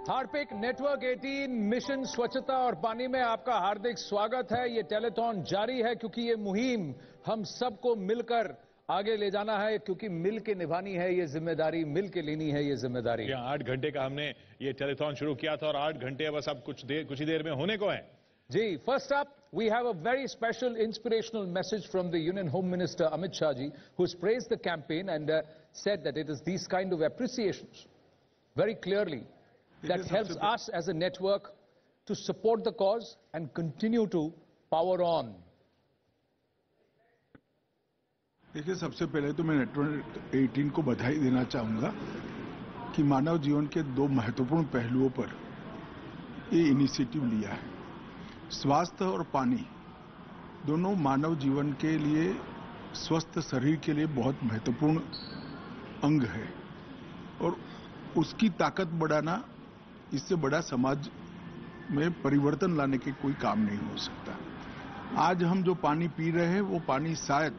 Harpic network 18 mission स्वच्छता और पानी में आपका हार्दिक स्वागत है। ये टेलीथॉन जारी है क्योंकि ये मुहिम हम सबको मिलकर आगे ले जाना है, क्योंकि मिल के निभानी है ये जिम्मेदारी, मिल के लेनी है ये जिम्मेदारी। 8 घंटे का हमने ये टेलीथॉन शुरू किया था और 8 घंटे बस अब कुछ ही देर में होने को है। जी, first up we have a very special inspirational message from the Union Home Minister Amit Shah ji, who has praised the campaign and said that it is these kind of appreciations very clearly that helps us as a network to support the cause and continue to power on. देखिए, सबसे पहले तो मैं network 18 को बधाई देना चाहूंगा कि मानव जीवन के दो महत्वपूर्ण पहलुओं पर ये इनिशिएटिव लिया है। स्वास्थ्य और पानी दोनों मानव जीवन के लिए, स्वस्थ शरीर के लिए बहुत महत्वपूर्ण अंग है और उसकी ताकत बढ़ाना, इससे बड़ा समाज में परिवर्तन लाने के कोई काम नहीं हो सकता। आज हम जो पानी पी रहे हैं वो पानी शायद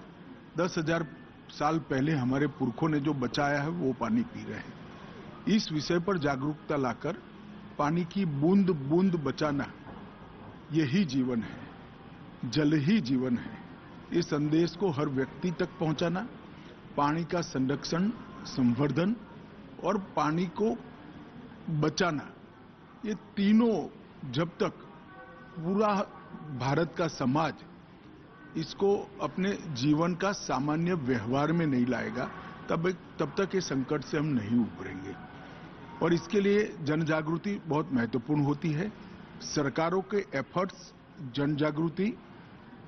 10,000 साल पहले हमारे पुरखों ने जो बचाया है वो पानी पी रहे हैं। इस विषय पर जागरूकता लाकर पानी की बूंद बूंद बचाना यही जीवन है, जल ही जीवन है। इस संदेश को हर व्यक्ति तक पहुंचाना, पानी का संरक्षण, संवर्धन और पानी को बचाना, ये तीनों जब तक पूरा भारत का समाज इसको अपने जीवन का सामान्य व्यवहार में नहीं लाएगा, तब तक ये संकट से हम नहीं उभरेंगे। और इसके लिए जन जागृति बहुत महत्वपूर्ण होती है। सरकारों के एफर्ट्स, जन जागृति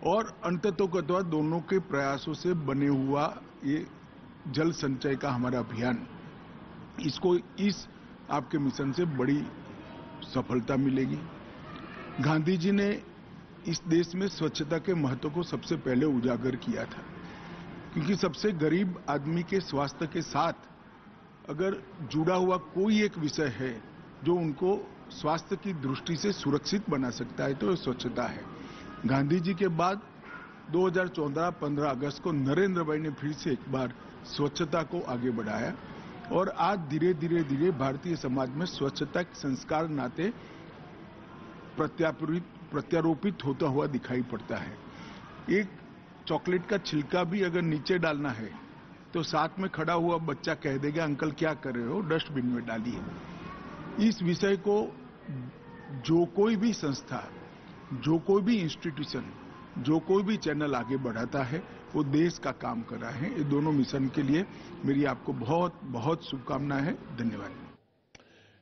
और अंततोगत्वा दोनों के प्रयासों से बने हुआ ये जल संचय का हमारा अभियान, इसको इस आपके मिशन से बड़ी सफलता मिलेगी। गांधी जी ने इस देश में स्वच्छता के महत्व को सबसे पहले उजागर किया था, क्योंकि सबसे गरीब आदमी के स्वास्थ्य के साथ अगर जुड़ा हुआ कोई एक विषय है जो उनको स्वास्थ्य की दृष्टि से सुरक्षित बना सकता है तो स्वच्छता है। गांधी जी के बाद 2014-15 अगस्त को नरेंद्र भाई ने फिर से एक बार स्वच्छता को आगे बढ़ाया और आज धीरे धीरे भारतीय समाज में स्वच्छता के संस्कार नाते प्रत्यारोपित होता हुआ दिखाई पड़ता है। एक चॉकलेट का छिलका भी अगर नीचे डालना है तो साथ में खड़ा हुआ बच्चा कह देगा, अंकल क्या कर रहे हो, डस्टबिन में डालिए। इस विषय को जो कोई भी संस्था, जो कोई भी इंस्टीट्यूशन, जो कोई भी चैनल आगे बढ़ाता है वो देश का काम कर रहा है। ये दोनों मिशन के लिए मेरी आपको बहुत बहुत शुभकामनाएं हैं। धन्यवाद।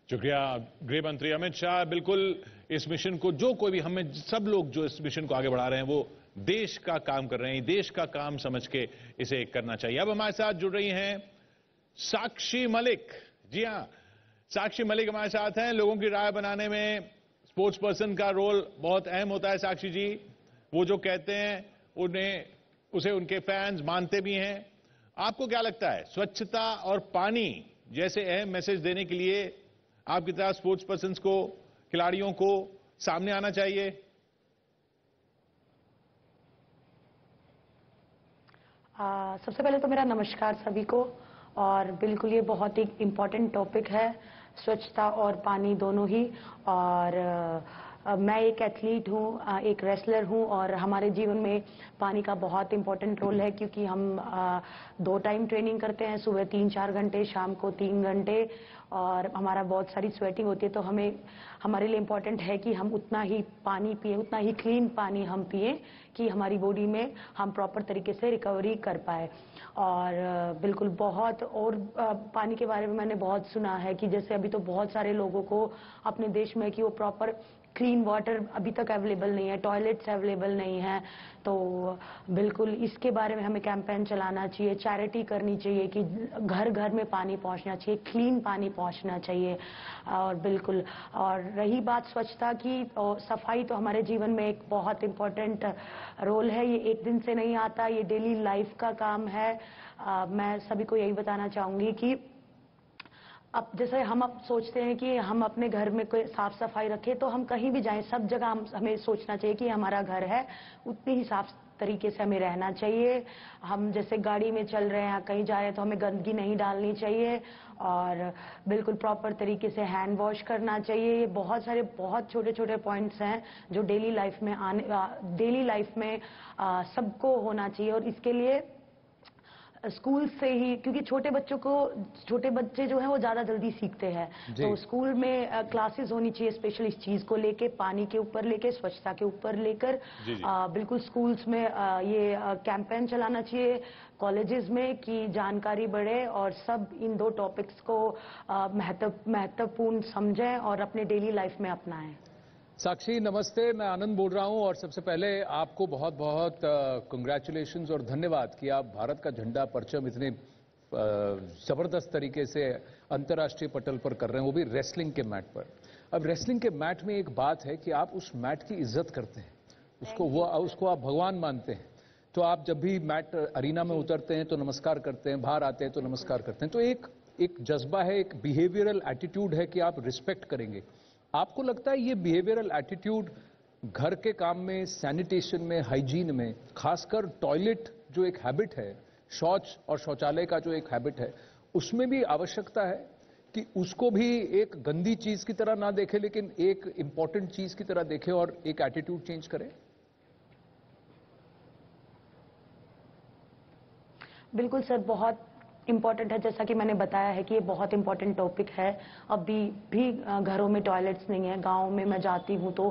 शुक्रिया गृह मंत्री अमित शाह। बिल्कुल इस मिशन को जो कोई भी, हमें सब लोग जो इस मिशन को आगे बढ़ा रहे हैं वो देश का काम कर रहे हैं, देश का काम समझ के इसे करना चाहिए। अब हमारे साथ जुड़ रही हैं साक्षी मलिक। जी हां, साक्षी मलिक हमारे साथ हैं। लोगों की राय बनाने में स्पोर्ट्स पर्सन का रोल बहुत अहम होता है। साक्षी जी, वो जो कहते हैं उसे उनके फैंस मानते भी हैं। आपको क्या लगता है, स्वच्छता और पानी जैसे अहम मैसेज देने के लिए आपकी तरह स्पोर्ट्स पर्सन को, खिलाड़ियों को सामने आना चाहिए? सबसे पहले तो मेरा नमस्कार सभी को। और बिल्कुल ये बहुत ही इम्पोर्टेंट टॉपिक है, स्वच्छता और पानी दोनों ही। और मैं एक एथलीट हूँ, एक रेसलर हूँ और हमारे जीवन में पानी का बहुत इम्पोर्टेंट रोल है, क्योंकि हम 2 टाइम ट्रेनिंग करते हैं, सुबह 3-4 घंटे, शाम को 3 घंटे, और हमारा बहुत सारी स्वेटिंग होती है। तो हमारे लिए इम्पोर्टेंट है कि हम उतना ही पानी पिए, उतना ही क्लीन पानी हम पिए कि हमारी बॉडी में हम प्रॉपर तरीके से रिकवरी कर पाए। और बिल्कुल बहुत, और पानी के बारे में मैंने बहुत सुना है कि जैसे अभी तो बहुत सारे लोगों को अपने देश में कि वो प्रॉपर क्लीन वाटर अभी तक अवेलेबल नहीं है, टॉयलेट्स अवेलेबल नहीं है। तो बिल्कुल इसके बारे में हमें कैंपेन चलाना चाहिए, चैरिटी करनी चाहिए कि घर घर में पानी पहुंचना चाहिए, क्लीन पानी पहुंचना चाहिए। और बिल्कुल, और रही बात स्वच्छता की, तो सफाई तो हमारे जीवन में एक बहुत इम्पोर्टेंट रोल है। ये एक दिन से नहीं आता, ये डेली लाइफ का काम है। मैं सभी को यही बताना चाहूंगी कि अब जैसे हम अब सोचते हैं कि हम अपने घर में कोई साफ सफाई रखें, तो हम कहीं भी जाएं सब जगह हमें सोचना चाहिए कि हमारा घर है, उतनी ही साफ तरीके से हमें रहना चाहिए। हम जैसे गाड़ी में चल रहे हैं, कहीं जा रहे हैं, तो हमें गंदगी नहीं डालनी चाहिए और बिल्कुल प्रॉपर तरीके से हैंड वॉश करना चाहिए। ये बहुत छोटे छोटे पॉइंट्स हैं जो डेली लाइफ में सबको होना चाहिए। और इसके लिए स्कूल से ही, क्योंकि छोटे बच्चे जो हैं वो ज्यादा जल्दी सीखते हैं, तो स्कूल में क्लासेस होनी चाहिए स्पेशल इस चीज को लेके, पानी के ऊपर लेके, स्वच्छता के ऊपर लेकर। बिल्कुल स्कूल्स में ये कैंपेन चलाना चाहिए, कॉलेजेस में, कि जानकारी बढ़े और सब इन दो टॉपिक्स को महत्वपूर्ण समझें और अपने डेली लाइफ में अपनाएं। साक्षी नमस्ते, मैं आनंद बोल रहा हूं और सबसे पहले आपको बहुत बहुत कंग्रेचुलेशंस और धन्यवाद कि आप भारत का झंडा परचम इतने जबरदस्त तरीके से अंतर्राष्ट्रीय पटल पर कर रहे हैं, वो भी रेसलिंग के मैट पर। अब रेसलिंग के मैट में एक बात है कि आप उस मैट की इज्जत करते हैं, उसको आप भगवान मानते हैं, तो आप जब भी मैट अरीना में उतरते हैं तो नमस्कार करते हैं, बाहर आते हैं तो नमस्कार करते हैं, तो एक जज्बा है, एक बिहेवियरल एटीट्यूड है कि आप रिस्पेक्ट करेंगे। आपको लगता है ये बिहेवियरल एटीट्यूड घर के काम में, सैनिटेशन में, हाइजीन में, खासकर टॉयलेट जो एक हैबिट है, शौच और शौचालय का जो एक हैबिट है, उसमें भी आवश्यकता है कि उसको भी एक गंदी चीज की तरह ना देखे, लेकिन एक इंपॉर्टेंट चीज की तरह देखे और एक एटीट्यूड चेंज करे? बिल्कुल सर, बहुत इम्पॉर्टेंट है। जैसा कि मैंने बताया है कि ये बहुत इम्पॉर्टेंट टॉपिक है। अभी भी घरों में टॉयलेट्स नहीं है। गांव में मैं जाती हूँ तो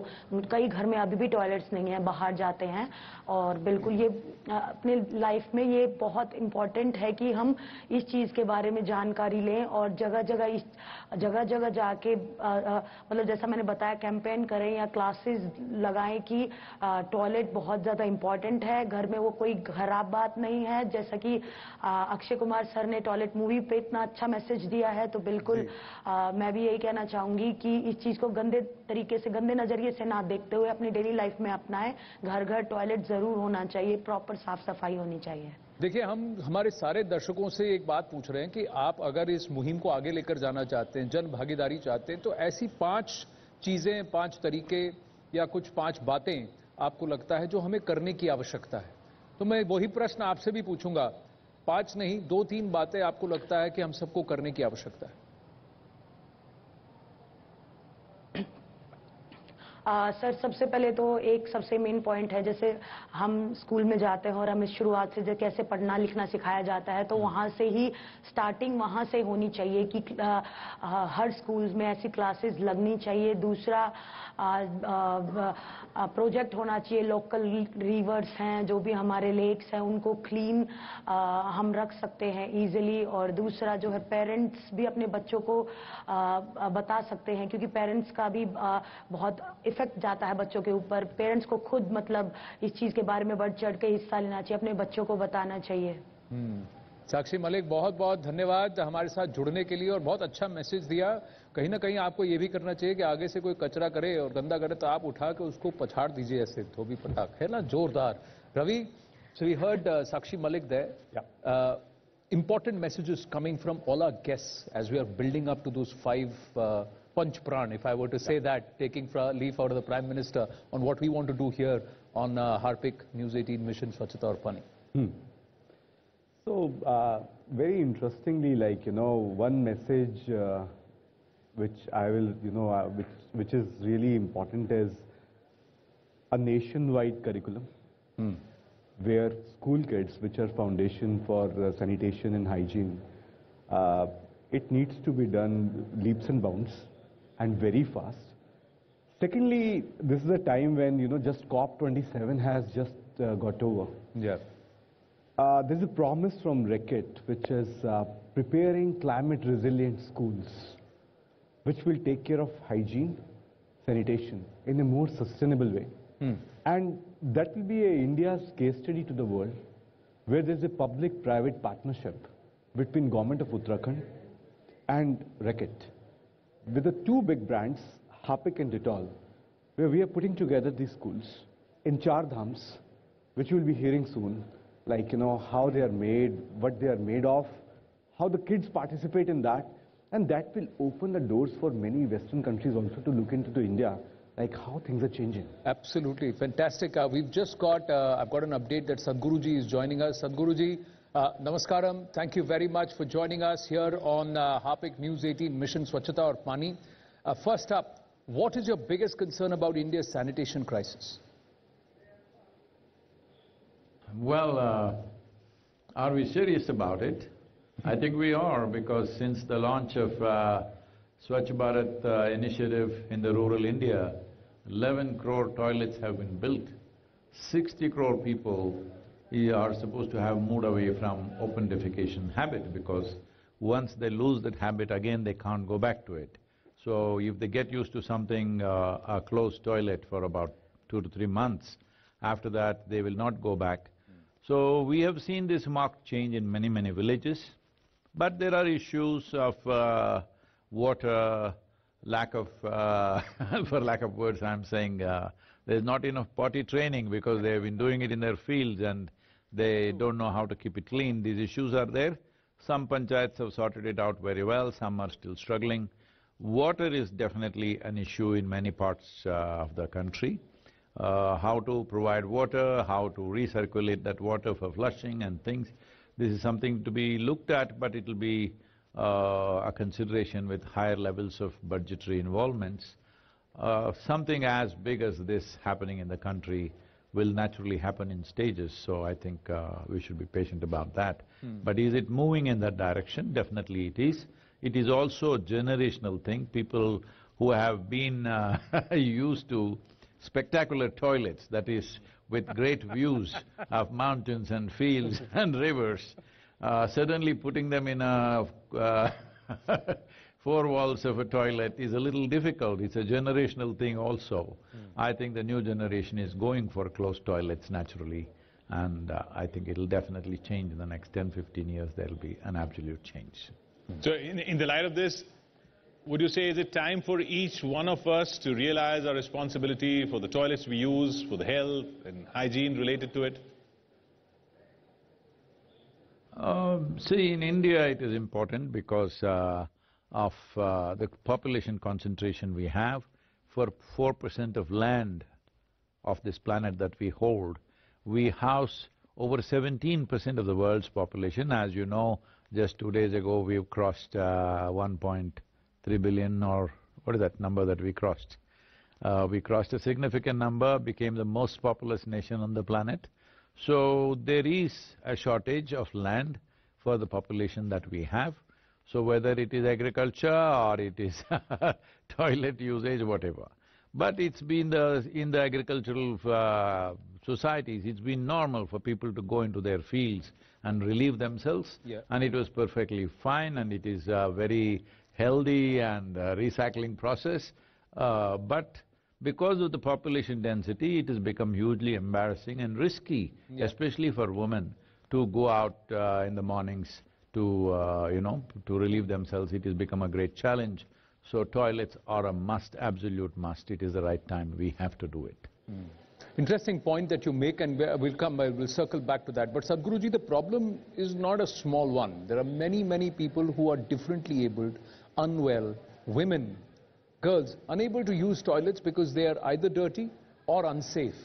कई घर में अभी भी टॉयलेट्स नहीं है, बाहर जाते हैं। और बिल्कुल ये अपने लाइफ में ये बहुत इम्पॉर्टेंट है कि हम इस चीज़ के बारे में जानकारी लें और जगह जगह जाके मतलब जैसा मैंने बताया कैंपेन करें या क्लासेस लगाएं कि टॉयलेट बहुत ज़्यादा इम्पॉर्टेंट है। घर में वो कोई खराब बात नहीं है। जैसा कि अक्षय कुमार सर ने टॉयलेट मूवी पे इतना अच्छा मैसेज दिया है, तो बिल्कुल मैं भी यही कहना चाहूंगी कि इस चीज को गंदे तरीके से, गंदे नजरिए से ना देखते हुए अपनी डेली लाइफ में अपनाएं। घर घर टॉयलेट जरूर होना चाहिए, प्रॉपर साफ सफाई होनी चाहिए। देखिए, हम हमारे सारे दर्शकों से एक बात पूछ रहे हैं कि आप अगर इस मुहिम को आगे लेकर जाना चाहते हैं, जन भागीदारी चाहते हैं, तो ऐसी 5 चीजें, 5 तरीके या कुछ 5 बातें आपको लगता है जो हमें करने की आवश्यकता है। तो मैं वही प्रश्न आपसे भी पूछूंगा, 5 नहीं, 2-3 बातें आपको लगता है कि हम सबको करने की आवश्यकता है? सर, सबसे पहले तो एक सबसे मेन पॉइंट है, जैसे हम स्कूल में जाते हैं और हमें शुरुआत से कैसे पढ़ना लिखना सिखाया जाता है, तो वहाँ से ही स्टार्टिंग वहाँ से होनी चाहिए कि हर स्कूल्स में ऐसी क्लासेस लगनी चाहिए। दूसरा, प्रोजेक्ट होना चाहिए, लोकल रिवर्स हैं, जो भी हमारे लेक्स हैं, उनको क्लीन हम रख सकते हैं इजीली। और दूसरा जो है, पेरेंट्स भी अपने बच्चों को बता सकते हैं, क्योंकि पेरेंट्स का भी बहुत इफेक्ट जाता है बच्चों के ऊपर। पेरेंट्स को खुद मतलब इस चीज के बारे में बढ़ चढ़ के हिस्सा लेना चाहिए, अपने बच्चों को बताना चाहिए। साक्षी मलिक, बहुत बहुत धन्यवाद हमारे साथ जुड़ने के लिए और बहुत अच्छा मैसेज दिया। कहीं ना कहीं आपको ये भी करना चाहिए कि आगे से कोई कचरा करे और गंदा करे तो आप उठा के उसको पछाड़ दीजिए, ऐसे धोबी पटाख, है ना, जोरदार। Ravi, so we heard Sakshi Malik there. Important messages coming from all our guests as we are building up to those 5 Panch Pran, if I were to say that, taking leaf out of the Prime Minister on what we want to do here on Harpik NEWS18 Mission Swachhta or Paani. So, very interestingly, like, you know, one message which I will, you know, which is really important is a nationwide curriculum where school kids, which are foundation for sanitation and hygiene, it needs to be done leaps and bounds and very fast. Secondly, this is a time when, you know, just COP27 has just got over. There's a promise from RECIT, which is preparing climate resilient schools, which will take care of hygiene, sanitation in a more sustainable way. And that will be India's case study to the world, where there's a public-private partnership between Government of Uttarakhand and RECIT, with the 2 big brands, Harpik and Dettol, where we are putting together these schools in 4 dhams, which you'll be hearing soon, like, you know, how they are made, what they are made of, how the kids participate in that, And that will open the doors for many Western countries also to look into India, like how things are changing. Absolutely, fantastic. We've just got, I've got an update that Sadhguruji is joining us. Sadhguruji, namaskaram. Thank you very much for joining us here on Harpic News 18 Mission Swachhta or Paani. First up, what is your biggest concern about India's sanitation crisis? Well, are we serious about it? I think we are, because since the launch of Swachh Bharat initiative in the rural India, 11 crore toilets have been built. 60 crore people are supposed to have moved away from open defecation habit, because once they lose that habit, again they can't go back to it. So if they get used to something, a closed toilet for about 2 to 3 months, after that they will not go back. So we have seen this marked change in many villages, but there are issues of water, lack of for lack of words I'm saying, there's not enough potty training because they've been doing it in their fields and they don't know how to keep it clean. These issues are there. Some panchayats have sorted it out very well, some are still struggling. Water is definitely an issue in many parts of the country. How to provide water, how to recirculate that water for flushing and things. This is something to be looked at, but it'll be a consideration with higher levels of budgetary involvements. Something as big as this happening in the country will naturally happen in stages, so I think we should be patient about that. But is it moving in that direction? Definitely it is. It is also a generational thing. People who have been used to spectacular toilets, that is, with great views of mountains and fields and rivers, suddenly putting them in a four walls of a toilet is a little difficult. It's a generational thing also. I think the new generation is going for closed toilets naturally, and I think it'll definitely change in the next 10–15 years. There'll be an absolute change. So in the light of this, would you say is it time for each one of us to realize our responsibility for the toilets we use, for the health and hygiene related to it? See, in India it is important because of the population concentration we have. For 4% of land of this planet that we hold, we house over 17% of the world's population. As you know, just 2 days ago we've crossed 1.3 billion, or what is that number that we crossed? We crossed a significant number, became the most populous nation on the planet. So there is a shortage of land for the population that we have. So whether it is agriculture or it is toilet usage, whatever. But it's been in the agricultural societies, it's been normal for people to go into their fields and relieve themselves. Yeah. And it was perfectly fine, and it is a very healthy and recycling process. But because of the population density, it has become hugely embarrassing and risky, especially for women, to go out in the mornings to, to relieve themselves. It has become a great challenge. So toilets are a must, absolute must. It is the right time. We have to do it. Interesting point that you make, and we'll circle back to that. But Sadhguruji, the problem is not a small one. There are many people who are differently abled, unwell, women, girls, unable to use toilets because they are either dirty or unsafe.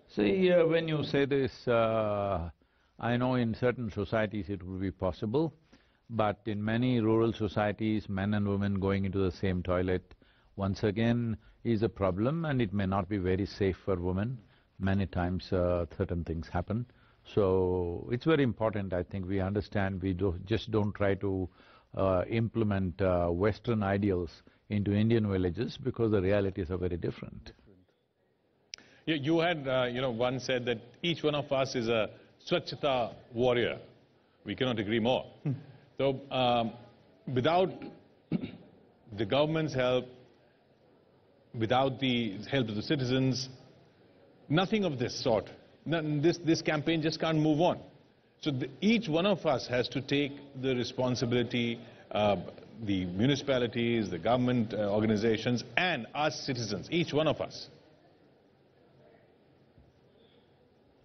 See, when you say this, I know in certain societies it would be possible, but in many rural societies, men and women going into the same toilet, once again, is a problem, and it may not be very safe for women. Many times certain things happen. So it's very important, I think, we understand, we just don't try to implement Western ideals into Indian villages, because the realities are very different. You had, once said that each one of us is a Swachhta warrior. We cannot agree more. So, without the government's help, without the help of the citizens, nothing of this sort, this campaign just can't move on. So each one of us has to take the responsibility, the municipalities, the government organizations, and us citizens, each one of us.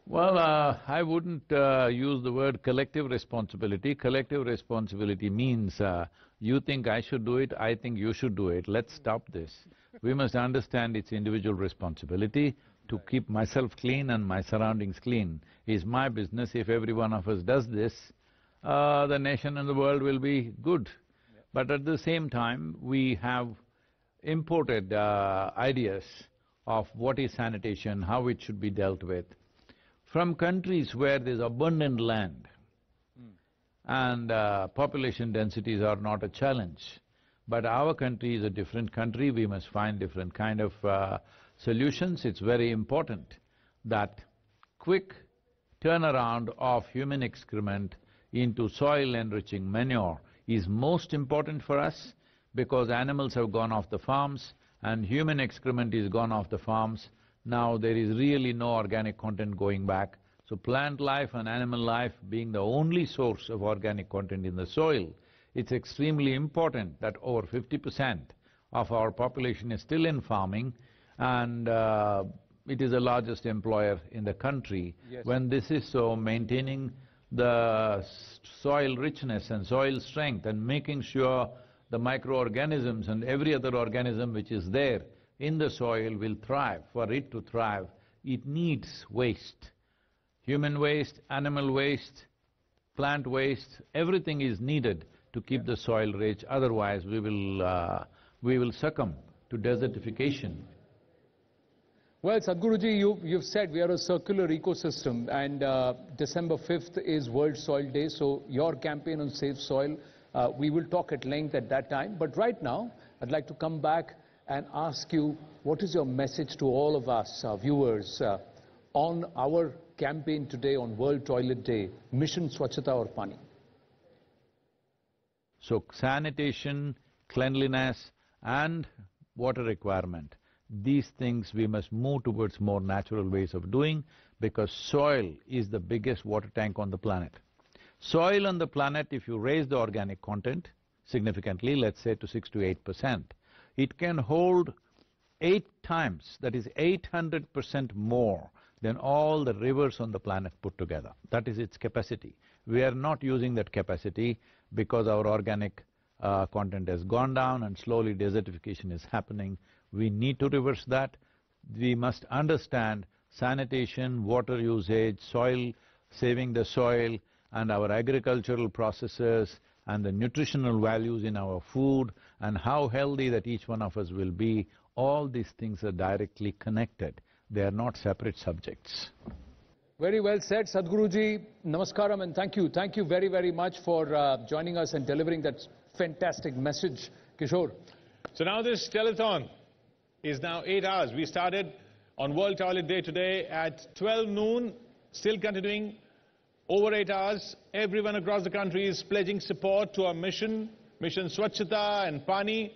Well, I wouldn't use the word collective responsibility. Collective responsibility means you think I should do it, I think you should do it. Let's stop this. We must understand it's individual responsibility. To keep myself clean and my surroundings clean is my business. If every one of us does this, the nation and the world will be good. But at the same time, we have imported ideas of what is sanitation, how it should be dealt with, from countries where there's abundant land and population densities are not a challenge. But our country is a different country, we must find different kind of solutions. It's very important that quick turnaround of human excrement into soil-enriching manure is most important for us, because animals have gone off the farms and human excrement is gone off the farms. Now there is really no organic content going back. So plant life and animal life being the only source of organic content in the soil, it's extremely important that over 50% of our population is still in farming, and it is the largest employer in the country. Yes. When this is so, maintaining the soil richness and soil strength and making sure the microorganisms and every other organism which is there in the soil will thrive. For it to thrive, it needs waste. Human waste, animal waste, plant waste, everything is needed to keep the soil rich, otherwise we will succumb to desertification. Well, Sadhguruji, you've said we are a circular ecosystem, and December 5th is World Soil Day, so your campaign on Safe Soil, we will talk at length at that time. But right now, I'd like to come back and ask you, what is your message to all of us, our viewers, on our campaign today on World Toilet Day, Mission Swachhta or Paani? So sanitation, cleanliness and water requirement, these things we must move towards more natural ways of doing, because soil is the biggest water tank on the planet. Soil on the planet, if you raise the organic content significantly, let's say to 6 to 8%, it can hold 8 times, that is 800% more than all the rivers on the planet put together. That is its capacity. We are not using that capacity because our organic content has gone down and slowly desertification is happening. We need to reverse that. We must understand sanitation, water usage, soil, saving the soil, and our agricultural processes and the nutritional values in our food and how healthy that each one of us will be. All these things are directly connected. They are not separate subjects. Very well said, Sadhguruji. Namaskaram and thank you. Thank you very, very much for joining us and delivering that fantastic message. Kishore. So now this telethon is now 8 hours. We started on World Toilet Day today at 12 noon, still continuing over 8 hours. Everyone across the country is pledging support to our mission, Mission Swachhta and Paani.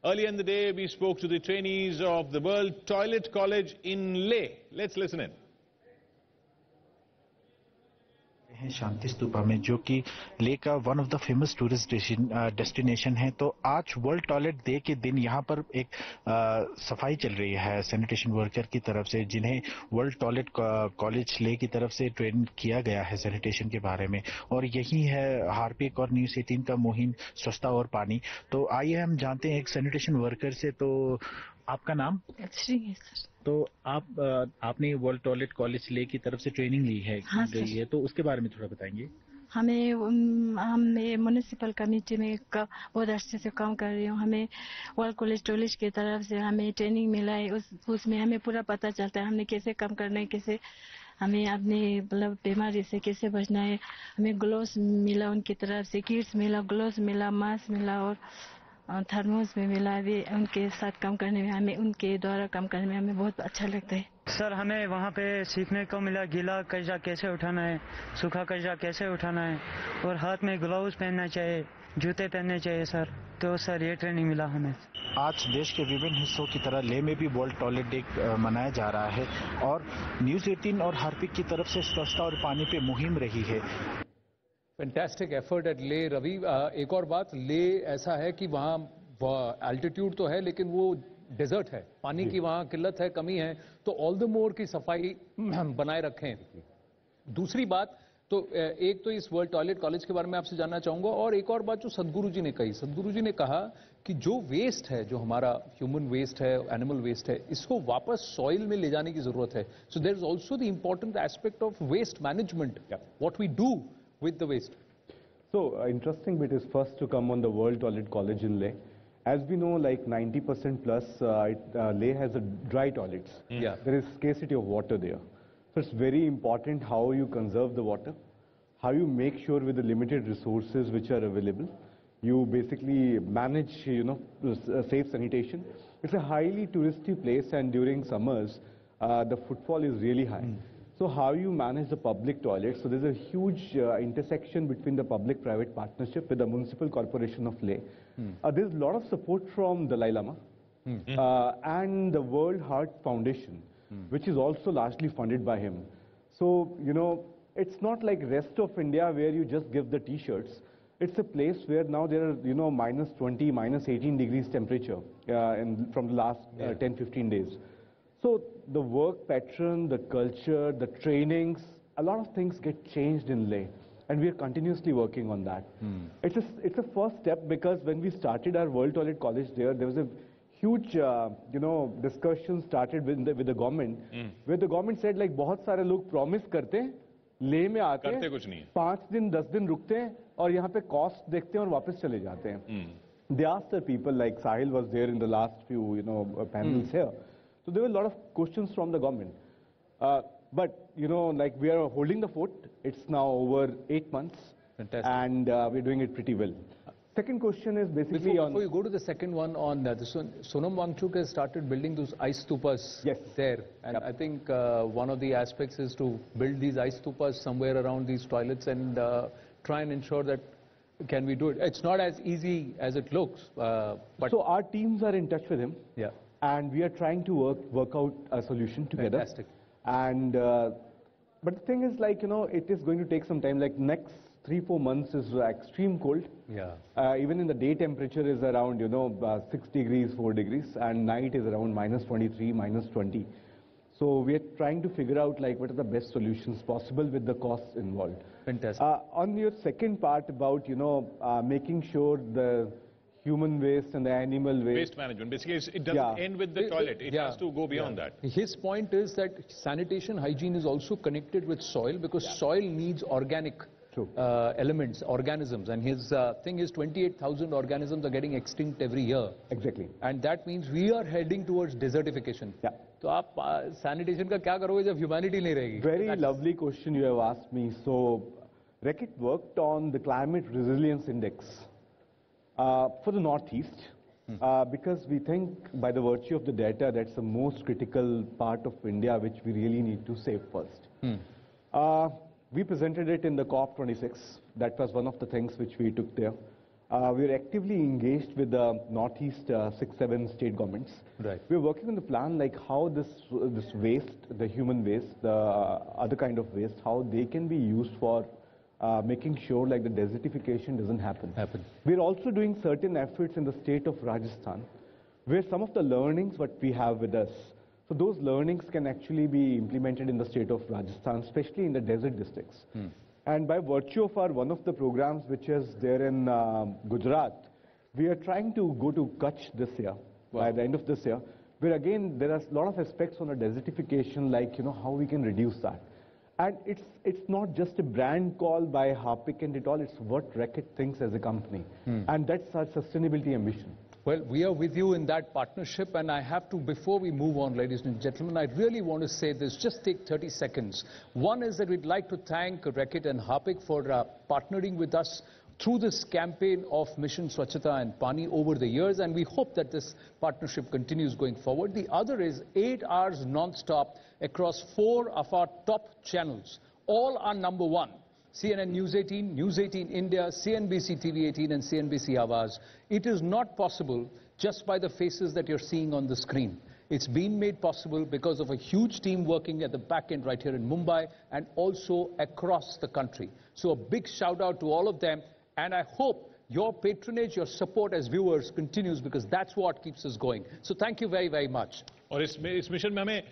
Earlier in the day, we spoke to the trainees of the World Toilet College in Leh. Let's listen in. शांति स्तूपा में, जो कि लेह का one of the famous tourist destination है। तो आज world toilet day के दिन यहाँ पर एक सफाई चल रही है सैनिटेशन वर्कर की तरफ से, जिन्हें वर्ल्ड टॉयलेट कॉलेज लेह की तरफ से ट्रेन किया गया है सैनिटेशन के बारे में। और यही है हार्पिक और न्यूज़ 18 का मुहिम स्वच्छता और पानी। तो आइए हम जानते हैं एक सैनिटेशन वर्कर से। तो आपका नाम? श्री है सर। तो आपने वर्ल्ड टॉयलेट कॉलेज लेह की तरफ से ट्रेनिंग ली है? हाँ गई है, तो उसके बारे में थोड़ा बताएंगे। हमें म्यूनिसिपल कमेटी में बहुत अच्छे से काम कर रही हूँ। हमें वर्ल्ड कॉलेज टॉयलेट की तरफ से हमें ट्रेनिंग मिला है। उसमें हमें पूरा पता चलता है हमने कैसे काम करना है, कैसे हमें अपने मतलब बीमारी से कैसे बचना है। हमें ग्लोव्स मिला उनकी तरफ से, किट्स मिला, ग्लोव्स मिला, मास्क मिला और थर्मोस में मिला। भी उनके साथ काम करने में, हमें उनके द्वारा काम करने में हमें बहुत अच्छा लगता है। सर हमें वहाँ पे सीखने को मिला गीला कचरा कैसे उठाना है, सूखा कचरा कैसे उठाना है, और हाथ में ग्लव्स पहनना चाहिए, जूते पहनने चाहिए सर। तो सर ये ट्रेनिंग मिला हमें। आज देश के विभिन्न हिस्सों की तरह लेह में भी वर्ल्ड टॉयलेट डे मनाया जा रहा है और न्यूज़ 18 और हार्पिक की तरफ से स्वच्छता और पानी पे मुहिम रही है। फैंटास्टिक एफर्ट एट ले। रवि, एक और बात, ले ऐसा है कि वहाँ एल्टीट्यूड तो है लेकिन वो डेजर्ट है, पानी की वहाँ किल्लत है, कमी है, तो ऑल द मोर की सफाई बनाए रखें। दूसरी बात तो एक तो इस वर्ल्ड टॉयलेट कॉलेज के बारे में आपसे जानना चाहूंगा, और एक और बात जो सदगुरु जी ने कही, सदगुरु जी ने कहा कि जो वेस्ट है, जो हमारा ह्यूमन वेस्ट है, एनिमल वेस्ट है, इसको वापस सॉइल में ले जाने की जरूरत है. So there is also the important aspect of waste management, what we do with the waste. So, interesting bit is first to come on the World Toilet College in Leh. As we know, like 90% plus, Leh has a dry toilets. Yeah. There is scarcity of water there. So it's very important how you conserve the water, how you make sure with the limited resources which are available, you basically manage, safe sanitation. It's a highly touristy place, and during summers, the footfall is really high. So how you manage the public toilets? So there's a huge intersection between the public-private partnership with the Municipal Corporation of Leh. There's a lot of support from Dalai Lama and the World Heart Foundation, which is also largely funded by him. So, it's not like rest of India where you just give the t-shirts. It's a place where now there are, minus 20, minus 18 degrees temperature from the last 10, 15 days. So the work pattern, the culture, the trainings, a lot of things get changed in Leh. And we are continuously working on that. It's a first step, because when we started our World Toilet College there was a huge, discussion started with the government, where the government said like बहुत सारे लोग promise करते हैं, ले में आते हैं, 5 दिन 10 दिन रुकते हैं और यहाँ पे cost देखते हैं और वापस चले जाते हैं. They asked the people, like Sahil was there in the last few, panels here. So there were a lot of questions from the government. But, like we are holding the fort. It's now over 8 months. Fantastic. And we're doing it pretty well. Second question is basically before you go to the second one on Sonam Wangchuk has started building those ice stupas there, and I think one of the aspects is to build these ice stupas somewhere around these toilets and try and ensure that can we do it. It's not as easy as it looks. But so our teams are in touch with him. Yeah. And we are trying to work out a solution together. Fantastic. And but the thing is, like, it is going to take some time. Like next 3-4 months is extreme cold. Yeah. Even in the day temperature is around 6 degrees, 4 degrees, and night is around minus 23, minus 20. So we are trying to figure out like what are the best solutions possible with the costs involved. Fantastic. On your second part about making sure the human waste and the animal waste management, basically it doesn't end with the toilet, it has to go beyond that. His point is that sanitation hygiene is also connected with soil, because soil needs organic elements, organisms, and his thing is 28,000 organisms are getting extinct every year. Exactly. And that means we are heading towards desertification. Yeah. So आप sanitation का क्या करोगे जब humanity नहीं रहेगी? Very lovely question you have asked me. So Reckitt worked on the climate resilience index for the Northeast, because we think by the virtue of the data that's the most critical part of India which we really need to save first. We presented it in the COP26. That was one of the things which we took there. We are actively engaged with the Northeast 6-7 state governments. Right. We are working on the plan like how this waste, the human waste, the other kind of waste, how they can be used for making sure like the desertification doesn't happen. We are also doing certain efforts in the state of Rajasthan, where some of the learnings what we have with us, so those learnings can actually be implemented in the state of Rajasthan, especially in the desert districts. And by virtue of our one of the programs which is there in Gujarat, we are trying to go to Kutch this year, by the end of this year, where again there are a lot of aspects on the desertification, like how we can reduce that. And it's not just a brand call by Harpic and it all, it's what Reckitt thinks as a company. And that's our sustainability ambition. Well, we are with you in that partnership, and I have to, before we move on, ladies and gentlemen, I really want to say this, just take 30 seconds. One is that we'd like to thank Reckitt and Harpic for partnering with us through this campaign of Mission Swachhta and Paani over the years, and we hope that this partnership continues going forward. The other is 8 hours non-stop across 4 of our top channels. All are number 1. CNN News 18, News 18 India, CNBC TV 18 and CNBC Awaaz. It is not possible just by the faces that you're seeing on the screen. It's been made possible because of a huge team working at the back end right here in Mumbai and also across the country. So a big shout out to all of them, and I hope your patronage, your support as viewers continues, because that's what keeps us going. So thank you very, very much. और इस mission में हमें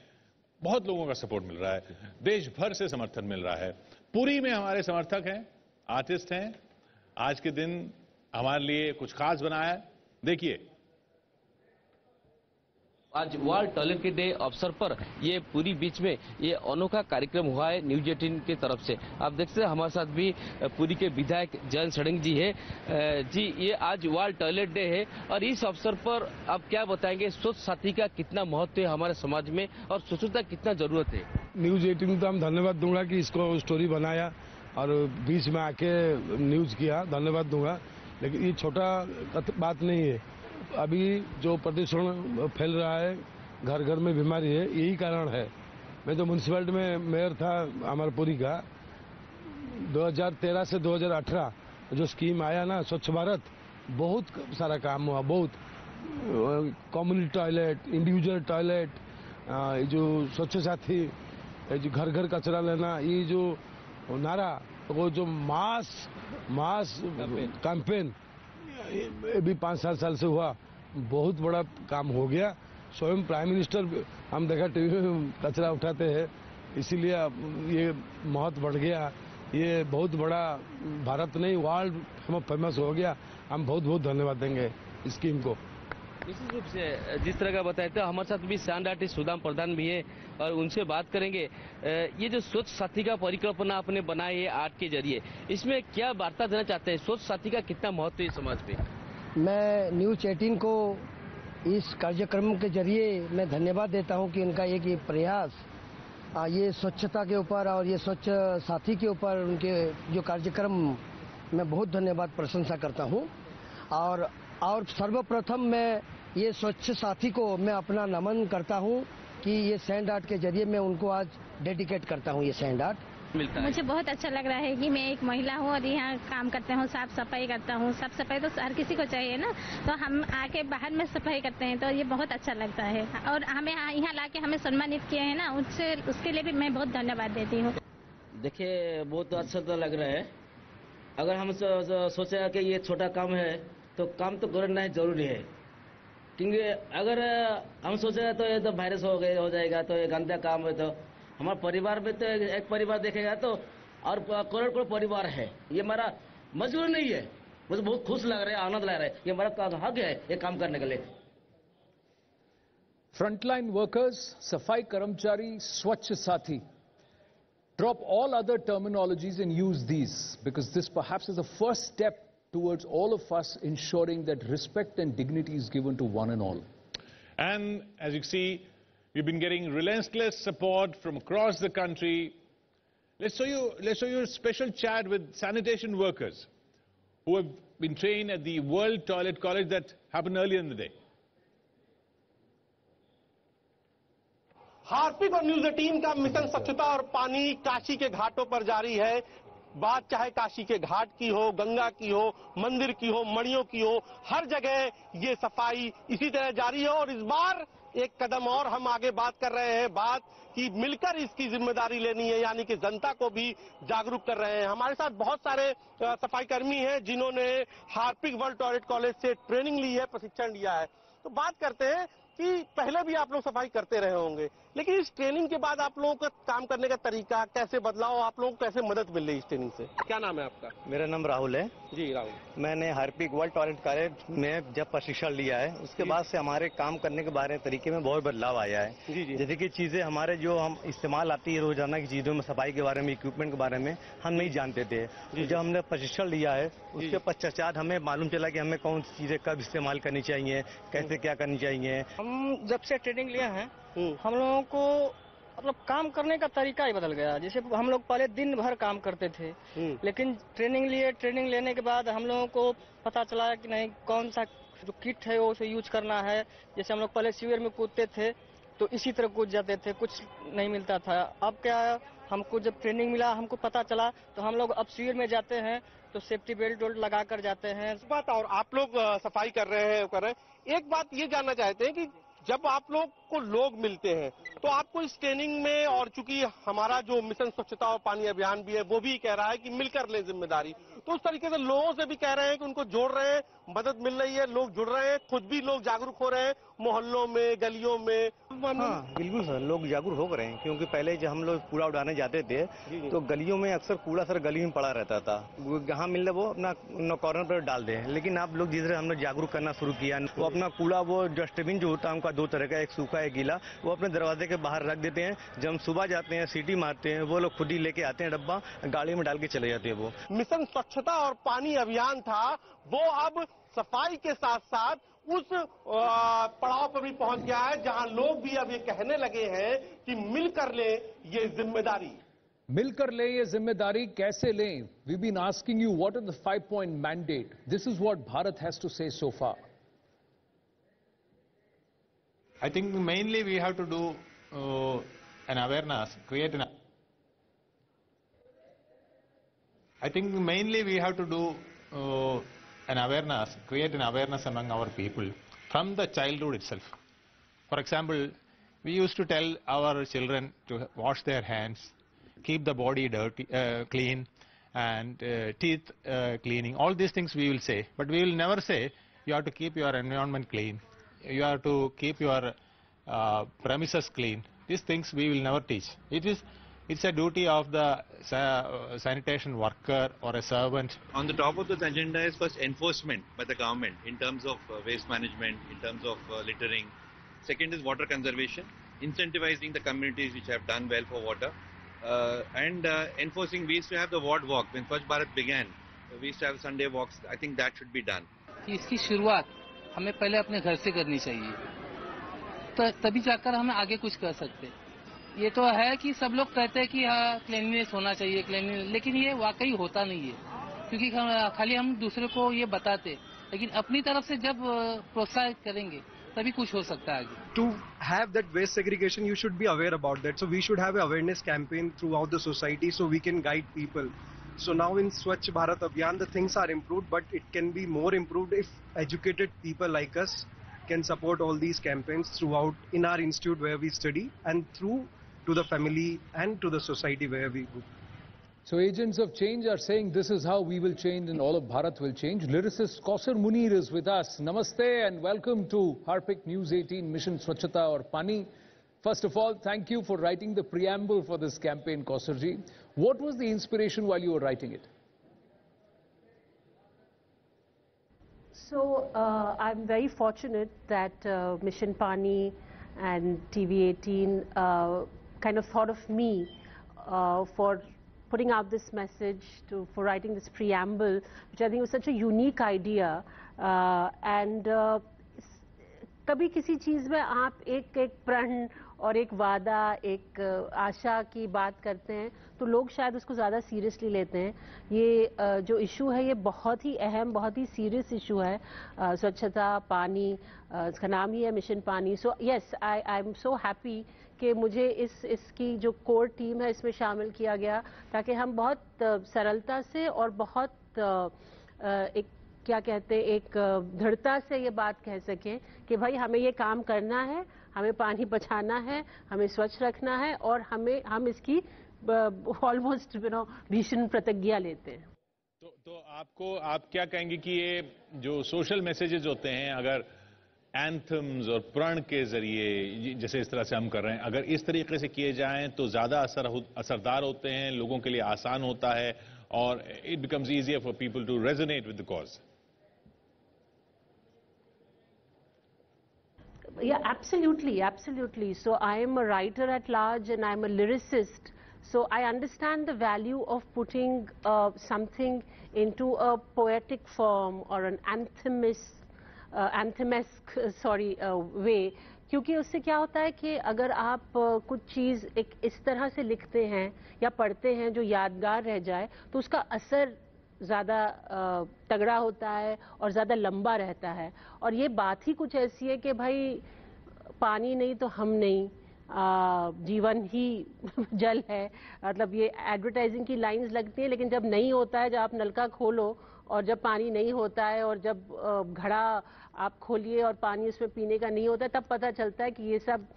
बहुत लोगों का support मिल रहा है, देश भर से समर्थन मिल रहा है। पुरी में हमारे समर्थक हैं, आर्टिस्ट हैं। आज के दिन हमारे लिए कुछ खास बनाया है, देखिए। आज वर्ल्ड टॉयलेट के डे अवसर पर ये पूरी बीच में ये अनोखा कार्यक्रम हुआ है न्यूज़ 18 की तरफ से। आप देख सकते हैं हमारे साथ भी पूरी के विधायक जयंत षडंगी जी है। जी, ये आज वर्ल्ड टॉयलेट डे है और इस अवसर पर आप क्या बताएंगे, स्वच्छ साथी का कितना महत्व है हमारे समाज में और स्वच्छता कितना जरूरत है? न्यूज़ 18 को हम धन्यवाद दूंगा कि इसको स्टोरी बनाया और बीच में आके न्यूज किया, धन्यवाद दूंगा। लेकिन ये छोटा बात नहीं है। अभी जो प्रदूषण फैल रहा है, घर घर में बीमारी है, यही कारण है। मैं तो म्यूनसिपैलिटी में मेयर था हमारे पुरी का, 2013 से 2018 जो स्कीम आया ना स्वच्छ भारत, बहुत सारा काम हुआ। बहुत कम्युनिटी टॉयलेट, इंडिविजुअल टॉयलेट, जो स्वच्छ साथी, जो घर घर कचरा लेना, ये जो नारा, वो जो मास कैंपेन भी 5-7 साल से हुआ, बहुत बड़ा काम हो गया। स्वयं प्राइम मिनिस्टर हम देखा टीवी में कचरा उठाते हैं, इसीलिए ये महत्व बढ़ गया। ये बहुत बड़ा भारत नहीं वर्ल्ड फेमस हो गया। हम बहुत बहुत धन्यवाद देंगे इस स्कीम को। निश्चित रूप से जिस तरह का बताया था, हमारे साथ भी साउंड आर्टिस्ट सुदाम प्रधान भी है और उनसे बात करेंगे। ये जो स्वच्छ साथी का परिकल्पना आपने बनाई है आर्ट के जरिए, इसमें क्या वार्ता देना चाहते हैं? स्वच्छ साथी का कितना महत्व है समाज में? मैं न्यूज़ 18 को इस कार्यक्रम के जरिए मैं धन्यवाद देता हूं कि उनका एक ये प्रयास, ये स्वच्छता के ऊपर और ये स्वच्छ साथी के ऊपर उनके जो कार्यक्रम, मैं बहुत धन्यवाद प्रशंसा करता हूं। और सर्वप्रथम मैं ये स्वच्छ साथी को मैं अपना नमन करता हूं कि ये सैंड आर्ट के जरिए मैं उनको आज डेडिकेट करता हूं ये सैंड आर्ट। मुझे बहुत अच्छा लग रहा है कि मैं एक महिला हूँ और यहाँ काम करते हूँ, साफ सफाई करता हूँ। साफ सफाई तो हर किसी को चाहिए ना, तो हम आके बाहर में सफाई करते हैं, तो ये बहुत अच्छा लगता है। और हमें यहाँ लाके हमें सम्मानित किया है ना, उसके लिए भी मैं बहुत धन्यवाद देती हूँ। देखिए, बहुत अच्छा तो लग रहा है। अगर हम सोचे कि ये छोटा काम है तो काम तो करना जरूरी है, क्योंकि अगर हम सोचे तो ये तो वायरस हो जाएगा, तो ये गंदा काम है। तो हमारे परिवार में तो एक परिवार देखेगा तो और करोड़ परिवार है, ये हमारा मजबूर नहीं है। मुझे बहुत खुश लग रहा है, आनंद लग रहा है, ये हमारा हक है ये काम करने के लिए। फ्रंटलाइन वर्कर्स, सफाई कर्मचारी, स्वच्छ साथी. Drop all other terminologies and use these, because this perhaps is the first step towards all of us ensuring that respect and dignity is given to one and all. And as you see, we've been getting relentless support from across the country. Let's show you a special chat with sanitation workers who have been trained at the World Toilet College that happened earlier in the day. Harpic और news 18 का mission स्वच्छता और पानी काशी के घाटों पर जारी है। बात चाहे काशी के घाट की हो, गंगा की हो, मंदिर की हो, मणियों की हो, हर जगह ये सफाई इसी तरह जारी है। और इस बार एक कदम और हम आगे बात कर रहे हैं, बात कि मिलकर इसकी जिम्मेदारी लेनी है, यानी कि जनता को भी जागरूक कर रहे हैं। हमारे साथ बहुत सारे सफाई कर्मी हैं जिन्होंने हार्पिक वर्ल्ड टॉयलेट कॉलेज से ट्रेनिंग ली है, प्रशिक्षण लिया है। तो बात करते हैं कि पहले भी आप लोग सफाई करते रहे होंगे, लेकिन इस ट्रेनिंग के बाद आप लोगों का काम करने का तरीका कैसे बदला और आप लोगों को कैसे मदद मिल रही है इस ट्रेनिंग से? क्या नाम है आपका? मेरा नाम राहुल है जी। राहुल, मैंने हार्पिक वर्ल्ड टॉयलेट कॉलेज में जब प्रशिक्षण लिया है, उसके बाद से हमारे काम करने के बारे में तरीके में बहुत बदलाव आया है। जी। जैसे कि चीजें हमारे जो हम इस्तेमाल आती है रोजाना की चीजों में, सफाई के बारे में, इक्विपमेंट के बारे में हम नहीं जानते थे। जब हमने प्रशिक्षण लिया है उसके पश्चात हमें मालूम चला कि हमें कौन सी चीजें कब इस्तेमाल करनी चाहिए, कैसे क्या करनी चाहिए। हम जब से ट्रेनिंग लिया है हम लोगों को मतलब काम करने का तरीका ही बदल गया। जैसे हम लोग पहले दिन भर काम करते थे, लेकिन ट्रेनिंग लेने के बाद हम लोगों को पता चला कि नहीं, कौन सा जो किट है वो उसे यूज करना है। जैसे हम लोग पहले सीवर में कूदते थे तो इसी तरह कूद जाते थे, कुछ नहीं मिलता था। अब क्या, हमको जब ट्रेनिंग मिला, हमको पता चला, तो हम लोग अब सीवर में जाते हैं तो सेफ्टी बेल्ट लगा कर जाते हैं। बात और आप लोग सफाई कर रहे हैं। एक बात ये जानना चाहते हैं कि जब आप लोग को लोग मिलते हैं तो आपको इस ट्रेनिंग में, और चूंकि हमारा जो मिशन स्वच्छता और पानी अभियान भी है वो भी कह रहा है कि मिलकर ले जिम्मेदारी, तो उस तरीके से लोगों से भी कह रहे हैं कि उनको जोड़ रहे हैं, मदद मिल रही है, लोग जुड़ रहे हैं, खुद भी लोग जागरूक हो रहे हैं, मोहल्लों में, गलियों में? हाँ बिल्कुल सर, लोग जागरूक हो रहे हैं, क्योंकि पहले जब हम लोग कूड़ा उड़ाने जाते थे तो गलियों में अक्सर कूड़ा सर गली में पड़ा रहता था, जहाँ मिल रहा वो अपना कॉर्नर पर डाल दे। लेकिन आप लोग जिस तरह हम लोग जागरूक करना शुरू किया, वो अपना कूड़ा, वो डस्टबिन जो होता है उनका दो तरह का, एक सूखा एक गीला, वो अपने दरवाजे के बाहर रख देते हैं। जब हम सुबह जाते हैं सीटी मारते हैं, वो लोग खुद ही लेके आते हैं डब्बा, गाड़ी में डाल के चले जाते हैं। वो मिशन स्वच्छता और पानी अभियान था, वो अब सफाई के साथ साथ उस पड़ाव पर भी पहुंच गया है जहां लोग भी अब ये कहने लगे हैं कि मिलकर ले ये जिम्मेदारी। मिलकर लें ये जिम्मेदारी, कैसे लें? We been asking you what is the 5-point mandate. This is what Bharat has to say so far. I think mainly we have to do an awareness, create an. I think mainly we have to do an awareness, create an awareness among our people from the childhood itself. For example, we used to tell our children to wash their hands, keep the body dirty, clean, and teeth cleaning. All these things we will say, but we will never say you have to keep your environment clean. You have to keep your premises clean. These things we will never teach. It's a duty of the sanitation worker or a servant. On the top of this agenda is first enforcement by the government in terms of waste management, in terms of littering. Second is water conservation, incentivizing the communities which have done well for water, and enforcing. We used to have the ward walk when Swachh Bharat began. We used to have Sunday walks. I think that should be done. इसकी शुरुआत हमें पहले अपने घर से करनी चाहिए, तो तभी जाकर हम आगे कुछ कर सकते हैं। ये तो है कि सब लोग कहते हैं कि हाँ क्लीनलीनेस होना चाहिए, क्लीनलीनेस, लेकिन ये वाकई होता नहीं है, क्योंकि खाली हम दूसरे को ये बताते, लेकिन अपनी तरफ से जब प्रोत्साहित करेंगे तभी कुछ हो सकता है आगे. To have that waste segregation, you should be aware about that. So we should have an awareness campaign throughout the society so we can guide people. So now in Swachh Bharat Abhiyan, the things are improved, but it can be more improved if educated people like us can support all these campaigns throughout in our institute where we study and through to the family and to the society where we go. So agents of change are saying this is how we will change and all of Bharat will change. Lyricist Kausar Munir is with us. Namaste and welcome to Harpic News 18 Mission Swachhta or Paani. First of all, thank you for writing the preamble for this campaign, Kausarji. What was the inspiration while you were writing it? So I'm very fortunate that Mission Paani and TV18 kind of thought of me for putting out this message, for writing this preamble, which I think was such a unique idea. And कभी किसी चीज़ में आप एक प्रण और एक वादा, एक आशा की बात करते हैं तो लोग शायद उसको ज़्यादा सीरियसली लेते हैं. ये जो इशू है ये बहुत ही अहम, बहुत ही सीरियस इशू है. स्वच्छता, पानी, इसका नाम ही है मिशन पानी. So yes, I am so happy कि मुझे इसकी जो कोर टीम है इसमें शामिल किया गया, ताकि हम बहुत सरलता से और बहुत एक क्या कहते हैं, एक दृढ़ता से ये बात कह सकें कि भाई हमें ये काम करना है, हमें पानी बचाना है, हमें स्वच्छ रखना है और हम इसकी ऑलमोस्ट भीषण प्रतिज्ञा लेते हैं. तो आप क्या कहेंगे कि ये जो सोशल मैसेजेस होते हैं, अगर एंथम्स और प्रण के जरिए जैसे इस तरह से हम कर रहे हैं, अगर इस तरीके से किए जाएं तो ज़्यादा असरदार होते हैं, लोगों के लिए आसान होता है और it becomes easier for people to resonate with the cause? Yeah, absolutely. So I am a writer at large and I am a lyricist. So I understand the value of putting something into a poetic form or an anthemesque way. क्योंकि उससे क्या होता है कि अगर आप कुछ चीज़ एक इस तरह से लिखते हैं या पढ़ते हैं जो यादगार रह जाए तो उसका असर ज़्यादा तगड़ा होता है और ज़्यादा लंबा रहता है. और ये बात ही कुछ ऐसी है कि भाई पानी नहीं तो हम नहीं, जीवन ही जल है. मतलब ये एडवर्टाइजिंग की लाइंस लगती हैं, लेकिन जब नहीं होता है, जब आप नलका खोलो और जब पानी नहीं होता है और जब घड़ा आप खोलिए और पानी उसमें पीने का नहीं होता है, तब पता चलता है कि ये सब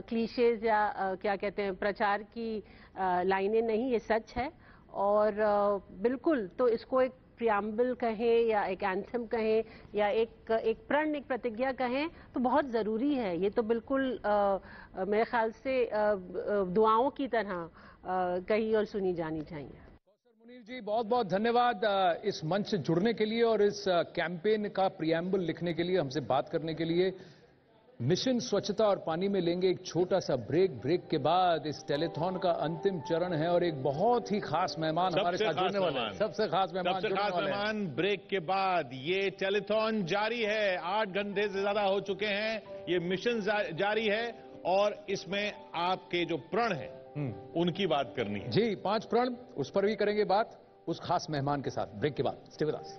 क्लीशेज या क्या कहते हैं प्रचार की लाइनें नहीं, ये सच है. और बिल्कुल, तो इसको एक प्रियम्बल कहें या एक एंथम कहें या एक प्रण, एक प्रतिज्ञा कहें, तो बहुत ज़रूरी है। ये तो बिल्कुल मेरे ख्याल से दुआओं की तरह कही और सुनी जानी चाहिए। मुनीर जी, बहुत बहुत धन्यवाद इस मंच से जुड़ने के लिए और इस कैंपेन का प्रियम्बल लिखने के लिए, हमसे बात करने के लिए। मिशन स्वच्छता और पानी में लेंगे एक छोटा सा ब्रेक के बाद इस टेलीथॉन का अंतिम चरण है और एक बहुत ही खास मेहमान हमारे साथ जुड़ने वाले हैं। सबसे खास मेहमान ब्रेक के बाद। ये टेलीथॉन जारी है, 8 घंटे से ज्यादा हो चुके हैं, ये मिशन जारी है और इसमें आपके जो प्रण है उनकी बात करनी है। जी, 5 प्रण, उस पर भी करेंगे बात उस खास मेहमान के साथ ब्रेक के बाद। Stay with us.